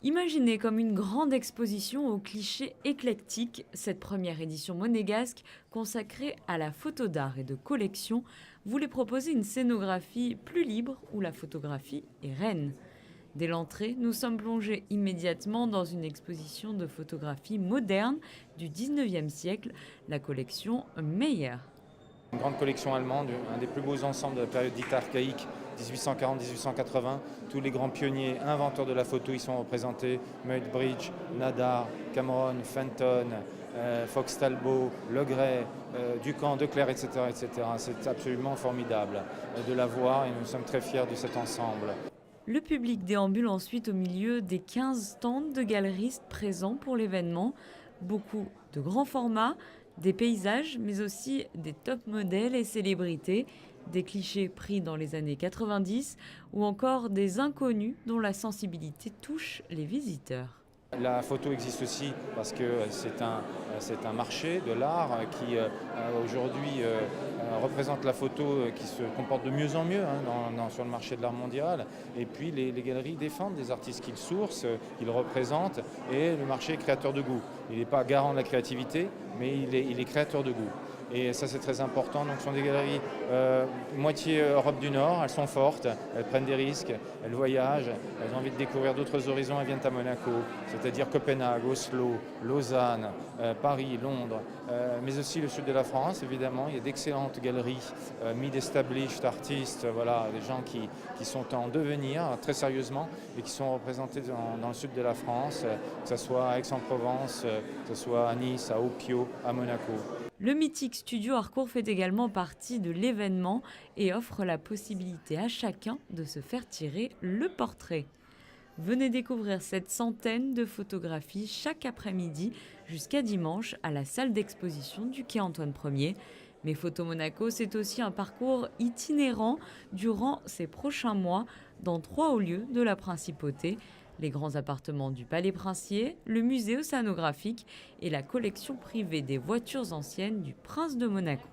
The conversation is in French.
Imaginée comme une grande exposition aux clichés éclectiques, cette première édition monégasque, consacrée à la photo d'art et de collection, voulait proposer une scénographie plus libre où la photographie est reine. Dès l'entrée, nous sommes plongés immédiatement dans une exposition de photographie moderne du 19e siècle, la collection Meyer. Une grande collection allemande, un des plus beaux ensembles de la période dite archaïque, 1840-1880. Tous les grands pionniers, inventeurs de la photo, y sont représentés. Muybridge, Nadar, Cameron, Fenton, Fox Talbot, Legray, Ducamp, Declercq, etc., etc. C'est absolument formidable de la voir et nous sommes très fiers de cet ensemble. Le public déambule ensuite au milieu des 15 stands de galeristes présents pour l'événement. Beaucoup de grands formats, des paysages, mais aussi des top modèles et célébrités, des clichés pris dans les années 90 ou encore des inconnus dont la sensibilité touche les visiteurs. La photo existe aussi parce que c'est un marché de l'art qui aujourd'hui représente la photo qui se comporte de mieux en mieux sur le marché de l'art mondial. Et puis les galeries défendent des artistes qu'ils sourcent, qu'ils représentent, et le marché est créateur de goût. Il n'est pas garant de la créativité, mais il est créateur de goût. Et ça, c'est très important. Donc, ce sont des galeries moitié Europe du Nord. Elles sont fortes, elles prennent des risques, elles voyagent, elles ont envie de découvrir d'autres horizons. Elles viennent à Monaco, c'est-à-dire Copenhague, Oslo, Lausanne, Paris, Londres, mais aussi le sud de la France, évidemment. Il y a d'excellentes galeries, mid-established artistes, voilà, des gens qui sont en devenir très sérieusement et qui sont représentés dans le sud de la France, que ce soit à Aix-en-Provence, que ce soit à Nice, à Opio, à Monaco. Le mythique studio Harcourt fait également partie de l'événement et offre la possibilité à chacun de se faire tirer le portrait. Venez découvrir cette centaine de photographies chaque après-midi jusqu'à dimanche à la salle d'exposition du quai Antoine Ier. Mais Photo Monaco, c'est aussi un parcours itinérant durant ces prochains mois dans 3 hauts lieux de la principauté: les grands appartements du Palais Princier, le musée océanographique et la collection privée des voitures anciennes du Prince de Monaco.